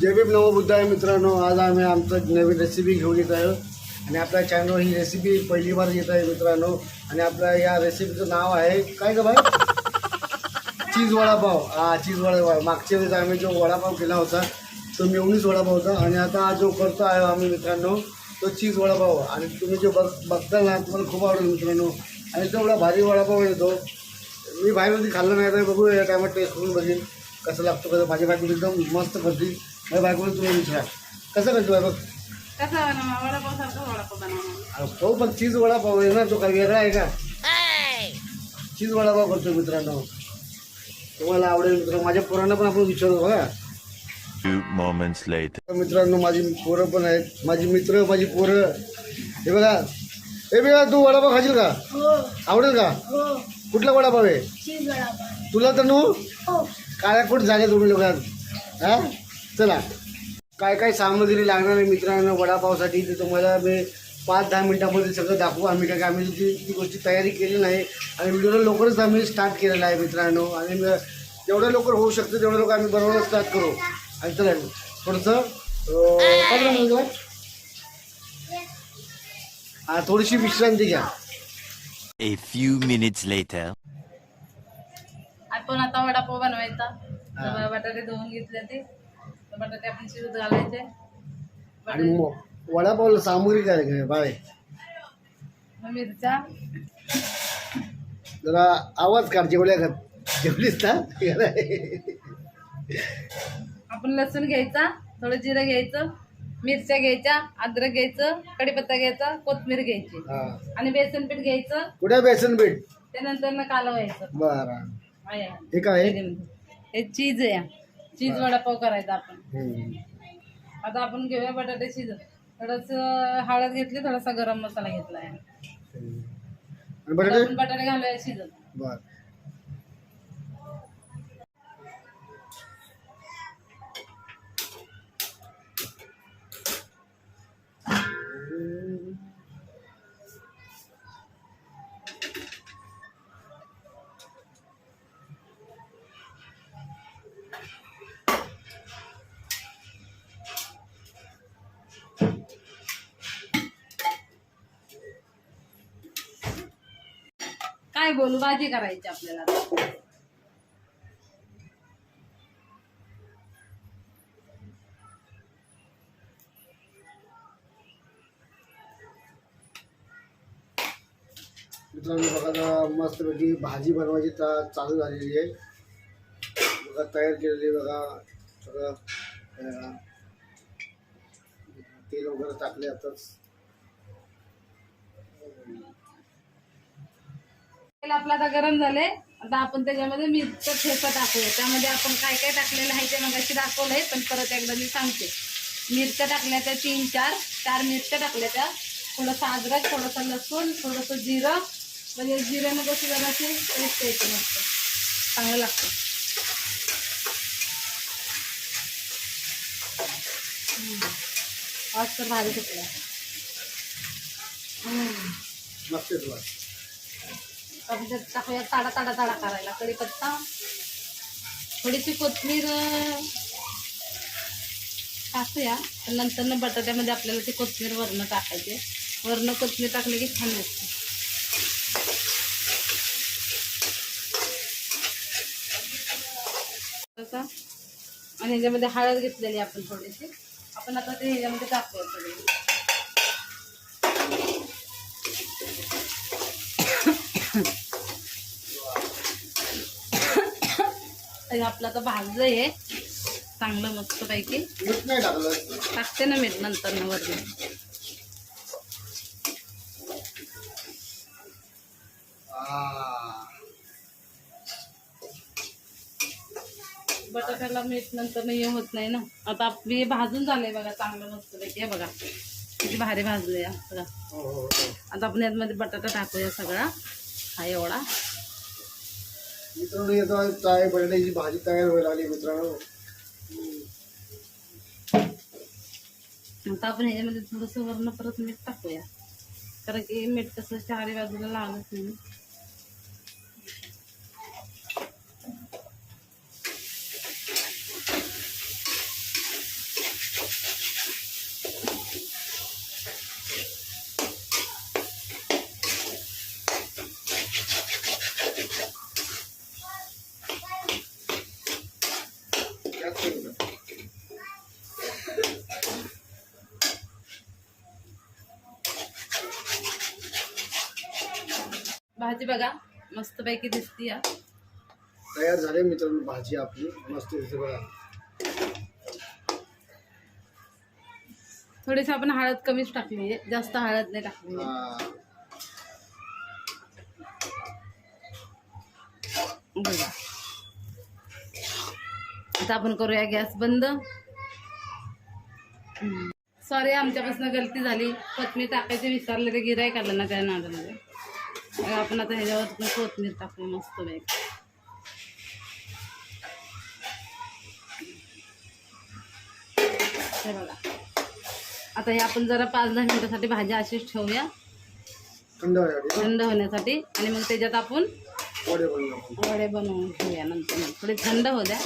जय भीम नमो बुद्धाय मित्रांनो, आज आम्ही आमचं नवीन रेसिपी घेऊन येत आहे आणि आपल्या चॅनलवर ही रेसिपी पहिली बार येत आहे मित्रांनो. आणि आपल्या या रेसिपीचं नाव आहे काय गं बाई? चीज वडापाव. चीज वडापाव. मागच्या वेळेस आम्ही जो वडापाव केला होता तो मेवणीच वडापाव होता आणि आता जो करतो आहे आम्ही मित्रांनो तो चीज वडापाव. आणि तुम्ही जो बघताल ना तुम्हाला खूप आवडेल मित्रांनो. आणि तो एवढा भारी वडापाव येतो. मी बाहेरमध्ये खाल्लं नाही तर बघू या टायमात टेस्ट करून बघेन कसं लागतो. कसं माझी बायको एकदम मस्त करते. माझ्या बायकोला तुम्ही विचारा कसं करतो बायको. तो पण चीज वडापाव आहे ना, तो काही वेगळा आहे का? चीज वडापाव करतो मित्रांनो, तुम्हाला आवडेल मित्रांनो. माझ्या पोरांना पण आपण विचारू बघा. मित्रांनो माझी पोरं पण आहेत, माझी मित्र, माझी पोरं. हे बघा, हे बघा तू वडापाव खाशील का? आवडेल का? कुठला वडापाव आहे तुला? तर नो काळ्या कुठं झाले तुम्ही लोकांना. हा चला, काय काय सामग्री लागणार आहे मित्रांनो वडापावसाठी ते तुम्हाला मी 5-10 मिनिटांमध्ये सगळं दाखवू. आम्ही काय आम्ही ती गोष्टी तयारी केली नाही आणि व्हिडिओला लवकरच आम्ही स्टार्ट केलेला आहे मित्रांनो. आणि जेवढं लवकर होऊ शकतं तेवढं लवकर आम्ही बरोबर स्टार्ट करू. आणि चला थोडंसं थोडीशी विश्रांती घ्या. A few minutes later. आपण आता वडापाव बनवायचा. बटाटे धुवून घेतले ते बटाटे आपण शिजत घालायचे. आणि वडापावला सामग्री काय काय बाळे? मिरच्या, जरा आवाज काढ. जेवलीस ना? आपण लसूण घ्यायचा, थोडं जिरं घ्यायचं, मिरच्या घ्यायच्या, अद्रक घ्यायचं, कढीपत्ता घ्यायचा, कोथिंबीर घ्यायची आणि बेसन पीठ घ्यायचं. कुठे बेसन पीठ? त्यानंतर ना कालवायचं. बरं, आहे. हे काय? हे चीज आहे. चीज वडापाव करायचा आपण. आता आपण घेऊया बटाटे शिजत. थोडस हळद घेतली, थोडासा गरम मसाला घेतलाय. आपण बटाटे घालूया शिजत. बर, काय बोलू, भाजी करायची आपल्याला. मित्रांनो बघा मस्तपैकी भाजी बनवायची चालू झालेली आहे बघा. तयार केलेली बघा सगळं. तेल वगैरे टाकले आताच. तेल आपलं आता गरम झाले. आता आपण त्याच्यामध्ये मिरचा ठेचा टाकूया. त्यामध्ये आपण काय काय टाकलेलं आहे ते मगाशी दाखवलंय, पण परत एकदा मी सांगते. मिरच्या टाकल्या त्या 3-4 मिरच्या टाकल्या त्या. थोडंसं अद्रक, थोडंसं लसूण, थोडंसं जिरं. म्हणजे जिऱ्यानं कसं जराशी टेस्ट येते, मस्त चांगलं लागतं. आज तर भारी सुटला. आपण त्यात टाकूया ताडा करायला कढीपत्ता, थोडीशी कोथिंबीर टाकूया. नंतर बटाट्यामध्ये आपल्याला ती कोथिंबीर वरनं टाकायची. वरनं कोथिंबीर टाकली की छान दिसते. तसा आणि ह्याच्यामध्ये हळद घेतलेली आपण थोडीशी. आपण आता ते ह्याच्यामध्ये टाकूया थोडी. आपलं आता भाजलं आहे चांगलं मस्त पैकी. टाकते ना मीठ नंतर ना वरती. बटाट्याला मीठ नंतर हे होत नाही ना. आता हे भाजून झालंय बघा चांगलं मस्त पैकी. हे बघा किती भारी भाजलंय सगळं. आता आपण यामध्ये बटाटा टाकूया सगळा हा एवढा. मित्रांनो येतो काय बटाट्याची भाजी तयार व्हायला आली मित्रांनो. आता आपण ह्याच्यामध्ये थोडंसं वरण परत मीठ टाकूया, कारण की मीठ कसं चारी बाजूला लागत नाही. भाजी बघा मस्तपैकी दिसती या. तयार झाले मित्रांनो भाजी आपली मस्त दिसते बघा. थोडीशी आपण हळद कमीच टाकली आहे, जास्त हळद नाही टाकली आहे. हा. बघा आता आपण करूया गॅस बंद. सॉरी आमच्यापासून गलती झाली, कोथमीर टाकायची विसरले, ते गिराईक आलं ना त्या नादामध्ये. आपण आता ह्याच्यावर पण कोथमीर टाकू मस्त पैकी. हे बघा आता हे आपण जरा 5-10 मिनिटासाठी भाजी अशीच ठेवूया थंड होण्यासाठी, आणि मग त्याच्यात आपण वडे बनवून घेऊया. नंतर थोडी थंड होऊ द्या.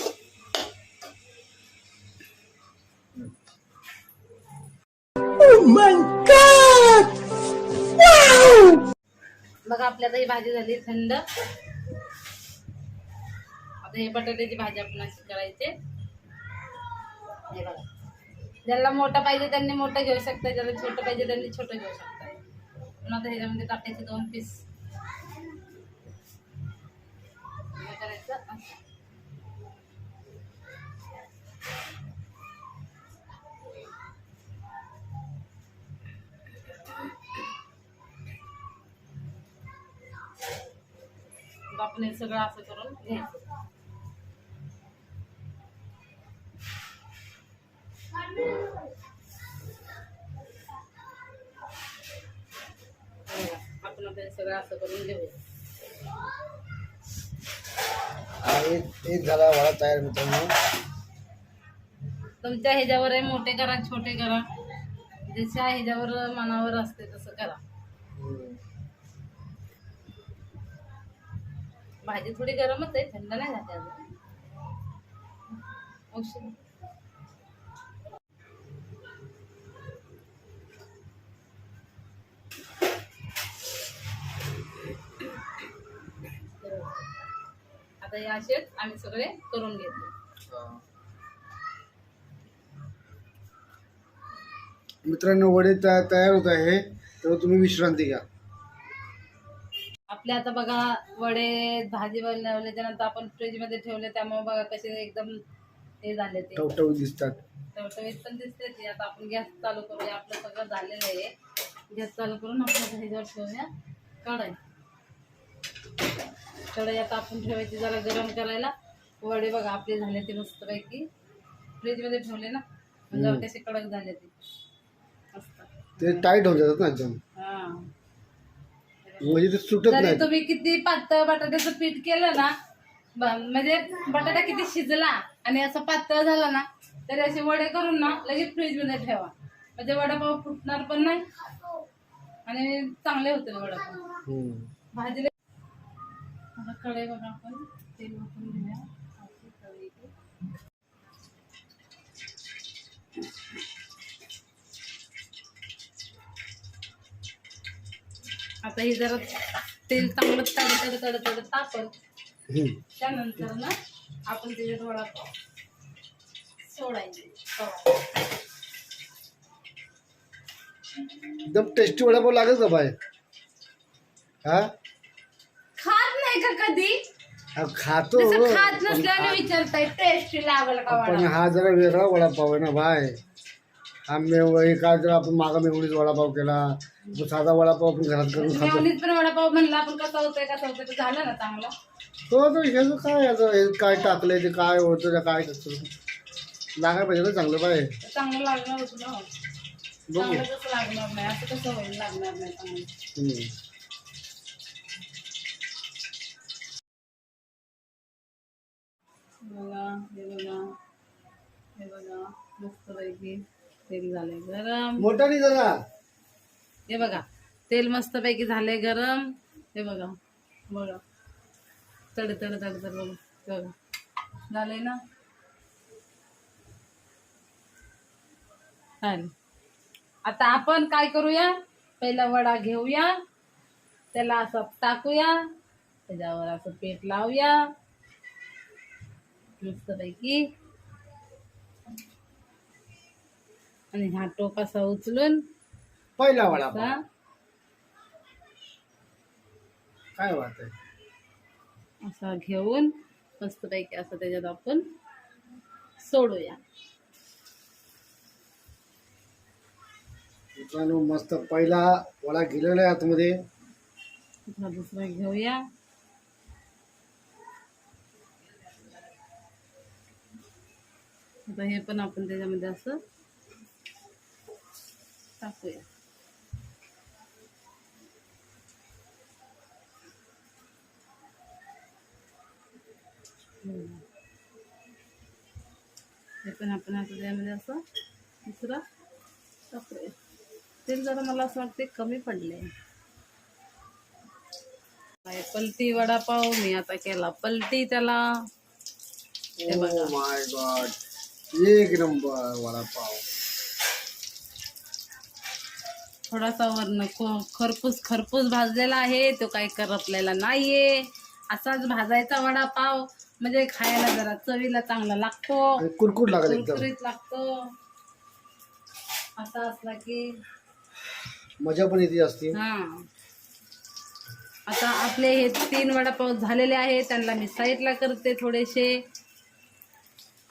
बघा आपल्या आता ही भाजी झाली थंड. आता हे बटाट्याची भाजी आपण अशी करायची. हे बघा ज्याला मोठं पाहिजे त्यांनी मोठं घेऊ शकता, ज्याला छोटं पाहिजे त्यांनी छोटं घेऊ शकता. पण आता ह्याच्यामध्ये टाकायचे 2 पीस. करायचं आपण हे सगळं असं करून घ्यायचं. आपण हे सगळं असं करून घेऊया. एक झाला वडा तयार मित्रांनो. तुमच्या ह्याच्यावर आहे, मोठे करा छोटे करा, जशा ह्याच्यावर मनावर असते तसं करा. भाजी थोडी गरमच आहे, थंड नाही झाली अजून. औषध आता या असेच आम्ही सगळे करून घेतले. मित्रांनो वडे तयार होत आहे, तेव्हा तुम्ही विश्रांती घ्या. आपले आता बघा वडे भाजी बनवल्याच्या नंतर आपण फ्रीज मध्ये ठेवले, त्यामुळे बघा कसे एकदम हे झाले, ते टवटवीत दिसतात. टवटवीत पण दिसते ते. आता आपण गॅस चालू करूया. आपलं सगळं झालेलं आहे. गॅस चालू करून आपण ह्याच्यावर ठेवूया कढई. कढई आता आपण ठेवायची जरा गरम करायला. वडे बघा आपले झाले ते मस्तपैकी. फ्रीज मध्ये ठेवले ना म्हणजे कसे कडक झाले ते मस्त. ते टाईट होऊन जातात ना एकदम, हा म्हणजे ते सुटत जरी नाही. तुम्ही किती पातळ बटाट्याचं पीठ केलं ना, म्हणजे बटाटा किती शिजला आणि असं पातळ झाला ना, तरी असे वडे करून ना लगेच फ्रीज मध्ये ठेवा. म्हणजे वडापाव फुटणार पण नाही आणि चांगले होते वडापाव. भाजीला आता कढई बघा आपण तेल ओतून घेऊया. आता हे जरा तेल चांगलं तड तापल, त्यानंतर ना आपण त्याच्यात वडापाव सोडायचे. एकदम टेस्टी वडापाव लागेल का बाय? हा खात नाही का कधी? खातो तसं खात नसल्याने विचारताय टेस्टी लागल का पण वडापाव? हा जरा वेगळा वडापाव आहे ना बाय. आम्ही काय जर आपण मागा मेवणीच वडापाव केला, तो साधा वडापाव आपण घरात करून खातो. मेवणीत पण वडापाव म्हणला आपण कसा होतोय तर झालं ना चांगलं. तो ह्याचं काय याचं हे काय टाकलंय ते काय होतं ते काय कसं लागायला पाहिजे ना चांगलं बाय. चांगलं लागणार होतं ना. बघू. चांगलं कसं लागणार नाही, असं कसं होईल लागणार नाही चांगलं. बघा हे बघा मस्त पैकी तेल झालंय गरम. मोठा नाही जरा. हे बघा तेल मस्त पैकी झालंय गरम. हे बघा बघा तड बघा झालंय ना. आता आपण काय करूया, पहिला वडा घेऊया, त्याला असं टाकूया, त्याच्यावर असं पीठ लावूया मस्त पैकी, आणि हा टोप असा उचलून पहिला वडापाव. काय बात आहे. असा घेऊन मस्तपैकी असं त्याच्यात आपण सोडूया. मित्रांनो मस्त पहिला वडा गेलेला आहे आतमध्ये. हा दुसरा घेऊया. आता हे पण आपण त्याच्यामध्ये असं टाकूया. हे पण आपण आता त्यामध्ये असं दुसरा टाकूया. तेल जरा मला असं वाटते कमी पडले. पलटी वडापाव मी आता केला पलटी त्याला. हे बघा. ओ माय गॉड, एक नंबर वडापाव. थोडासा वरण खरपूस खरपूस भाजलेला आहे, तो काही करपलेला नाहीये. असाच भाजायचा वडापाव म्हणजे खायला जरा चवीला चांगला लागतो, आणि कुरकुर लागत एकदम, कुरकुरीत लागतो. असा असला की मजा पण येते असते. हा. आता आपले हे 3 वडापाव झालेले आहे, त्यांना मी साईडला करते थोडेसे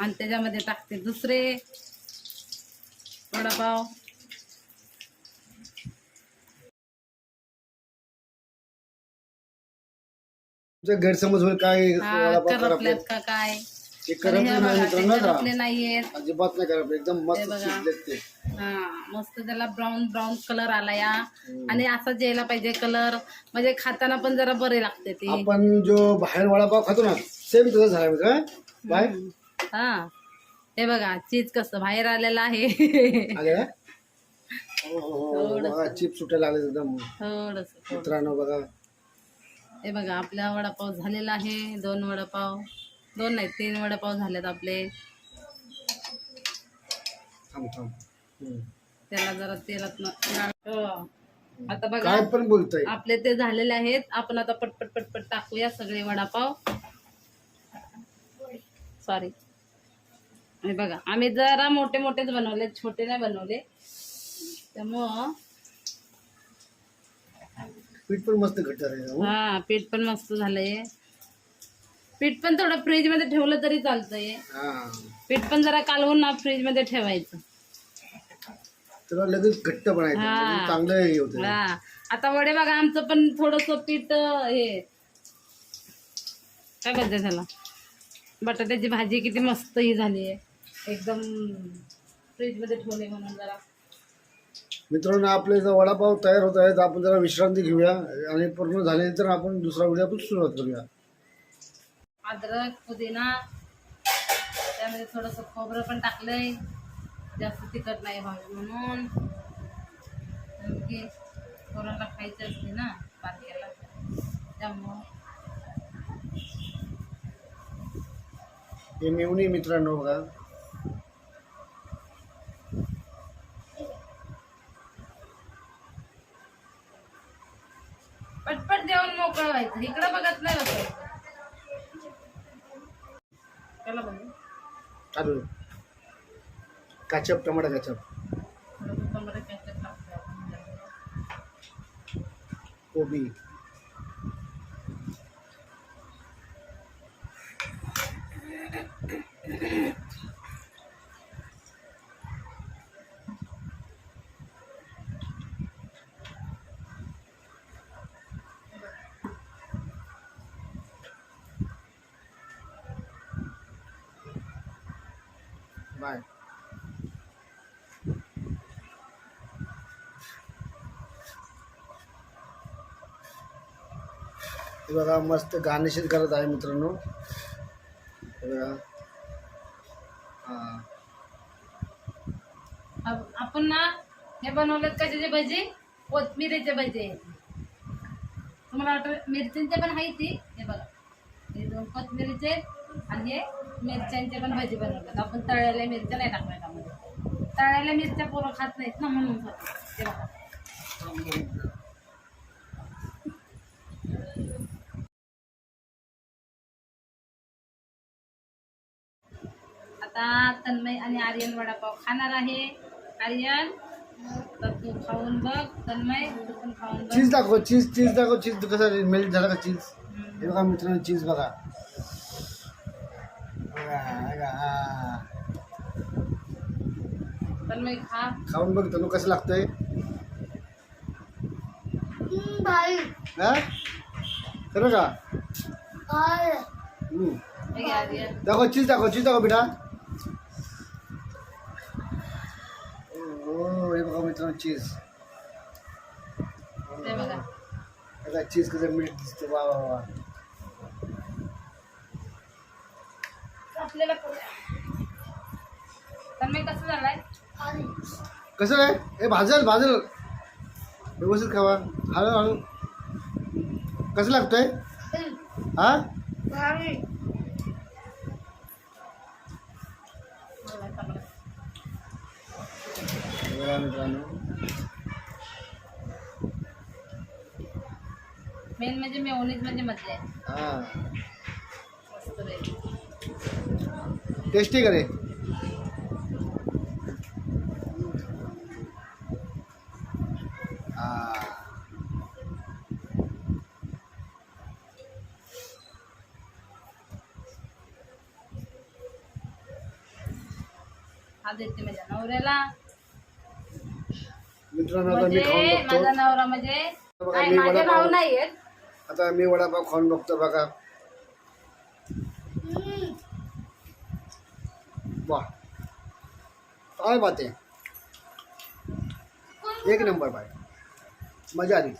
आणि त्याच्यामध्ये टाकते दुसरे वडापाव. तुमचा गैरसमज होईल काय वडापाव करपल्यात करपले. का काय? ते आणि करपले हे नाही बघा, ते मित्रांनो का, करपले नाहीयेत. अजिबात नाही करपले, एकदम मस्त हे बघा. शिजलेत ते. हा मस्त त्याला ब्राऊन ब्राऊन कलर आला या. आणि असाच यायला पाहिजे कलर, म्हणजे खाताना पण जरा बरे लागते ते. आपण जो बाहेर वडापाव खातो ना सेम तसं झाला मित्र बाहेर. हा हे बघा चीज कसं बाहेर आलेलं आहे. आले का? हो बघा चिप सुटायला लागले एकदम थोडस. मित्रांनो बघा. हे बघा आपला वडापाव झालेला आहे. 2 वडापाव, 2 नाही 3 वडापाव झालेत आपले. थांब थांब. त्याला जरा तेलात आता बघा काय पण बोलतोय. आपले ते झालेले आहेत. आपण आता पटपट पटपट टाकूया सगळे वडापाव. सॉरी. हे बघा आम्ही जरा मोठे मोठेच बनवले, छोटे नाही बनवले. त्यामुळं पीठ पण मस्त घट्ट आहे. हा पीठ पण मस्त झालंय. पीठ पण थोडं फ्रीज मध्ये ठेवलं तरी चालतंय. पीठ पण जरा कालवून ना फ्रीज मध्ये ठेवायचं, त्याला लगेच घट्ट बनायचं म्हणजे चांगलं हे होतं. हा. आता वडे बघा आमचं पण थोडस पीठ हे काय बोलते त्याला, बटाट्याची भाजी किती मस्त ही झाली आहे एकदम. फ्रीज मध्ये ठेवले म्हणून जरा. मित्रांनो आपले जर वडापाव तयार होत आहेत, आपण जरा विश्रांती घेऊया आणि पूर्ण झाल्यानंतर आपण दुसरा व्हिडिओ आपण सुरुवात करूया. अद्रक पुदिना त्यामध्ये थोडंसं खोबरं पण टाकलंय, जास्त तिखट नाही व्हावे म्हणून. कोणाला खायचं असते ना पार्ट्याला, त्यामुळं. हे मेवणी मित्रांनो बघा. पटपट जेवण मोकळं व्हायचं, इकडं बघत नाही बसायचं. त्याला बघू चालू काचप टमाटा काचप टमाटर केचप टाकतो आपण. कोबी. बाय. हे बघा मस्त गार्निशिंग करत आहे मित्रांनो. हे बघा. आपण ना हे बनवलेत कशाचे भजी, कोथिंबीरीचे भजी. तुम्हाला वाटतं मिरच्यांचे पण आहे ती. हे बघा हे 2 कोथिंबीरीचे आणि हे मिरच्यांचे पण भजी बनवतात. आपण तळलेल्या मिरच्या नाही टाकल्या त्यामध्ये, तळलेल्या मिरच्या पोरं खात नाहीत ना म्हणून. हे बघा आता तन्मय आणि आर्यन वडापाव खाणार आहे. आर्यन आता तू खाऊन बघ तन्मय, तू पण खाऊन बघ. चीज दाखव, चीज दाखव. चीज कसं मेल्ट झालं का चीज? हे बघा मित्रांनो, चीज बघा. हा. तन्मय खा. खाऊन बघ तनु कसं लागतंय. हा खरं का? हे घ्या, घ्या. दाखव चीज दाखव बेटा. हे बघा मित्रांनो चीज. ते बघा. बघा चीज कसं मीठ दिसतं. वा वा वा. आपल्याला करूया. तन्मय कसं झालाय? कसं आहे? हे भाजल व्यवस्थित खावा. हळू. कसं लागतंय? हा मित्रांनो, मेन म्हणजे मेयोनीज म्हणजे मजा आहे. हा मस्त पैकी. टेस्टी करे. हा देते माझ्या नवऱ्याला. मित्रांनो आता मी खाऊन म्हणजे बघतो. माझा नवरा म्हणजे बघा, काय, मी माझे वडापाव- भाऊ नाहीयेत. आता मी वडापाव खाऊन बघतो बघा. वा काय बात आहे. एक नंबर बाय. मजा आली.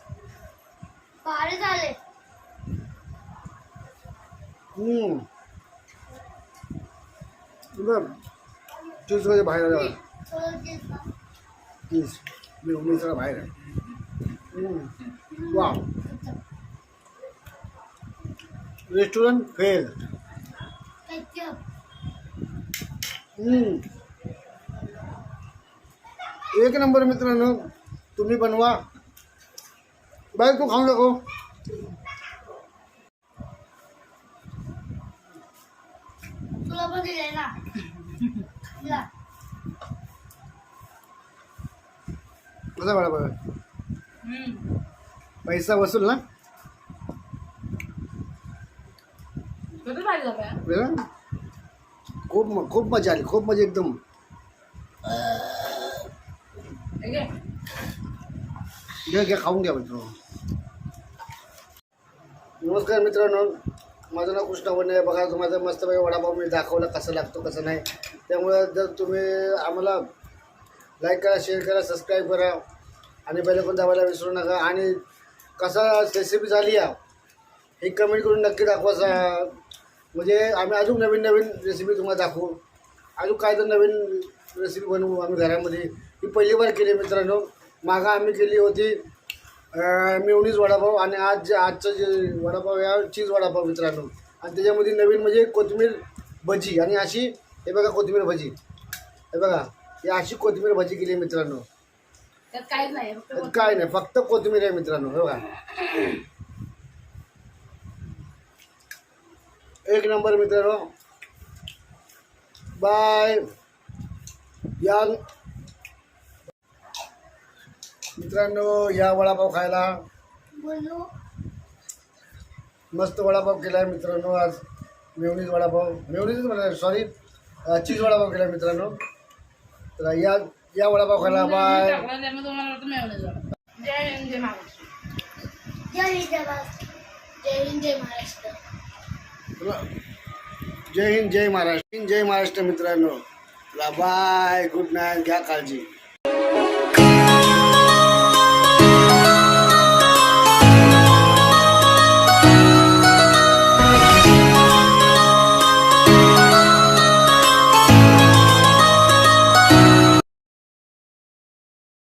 बरं चीज मध्ये बाहेर आलं. चीज मी सगळं बाहेर आहे. वा रेस्टॉरंट फेल. एक नंबर मित्रांनो, तुम्ही बनवा. बाय तू खाऊ नको. तुला पण दिलंय ना. कसा वडापाव? पैसा वसूल ना. किती भारी झालंय. बरं? खूप मजा आली. खूप मजा एकदम. हे घे. घ्या खाऊन घ्या मित्रांनो. नमस्कार मित्रांनो, माझं नाव कृष्णा वने. बघा तुम्हाला मस्तपैकी वडापाव मी दाखवला कसं लागतो कसं नाही. त्यामुळे जर तुम्ही आम्हाला लाईक करा, शेअर करा, सबस्क्राईब करा आणि बेल पण दाबायला विसरू नका. आणि कसा रेसिपी झाली आहे हे कमेंट करून नक्की दाखवा. म्हणजे आम्ही अजून नवीन रेसिपी तुम्हाला दाखवू. अजून काय तर नवीन रेसिपी बनवू आम्ही घरामध्ये. ही पहिली बार केली मित्रांनो. मागं आम्ही केली होती मेयोनीज वडापाव आणि आजचं जे वडापाव या चीज वडापाव मित्रांनो. आणि त्याच्यामध्ये नवीन म्हणजे कोथिंबीर भजी. आणि अशी हे बघा कोथिंबीर भजी. हे बघा ही अशी कोथिंबीर भजी केली मित्रांनो. त्यात काहीच नाही. त्यात काय नाही, फक्त कोथिंबीर आहे मित्रांनो. हे बघा एक नंबर मित्रांनो. बाय. या मित्रांनो या वडापाव खायला. मस्त वडापाव केला आहे मित्रांनो आज. मेयोनीज वडापाव सॉरी चीज वडापाव केला मित्रांनो. तर या वडापाव खायला. बाय. टाकलं त्यामुळे तुम्हाला वाटतं मेयोनीज झालं. जय हिंद जय महाराष्ट्र. जय हिंद जय महाराष्ट्र. जय हिंद जय महाराष्ट्र. जय महाराष्ट्र मित्रांनो. बाय. Good night. घ्या काळजी.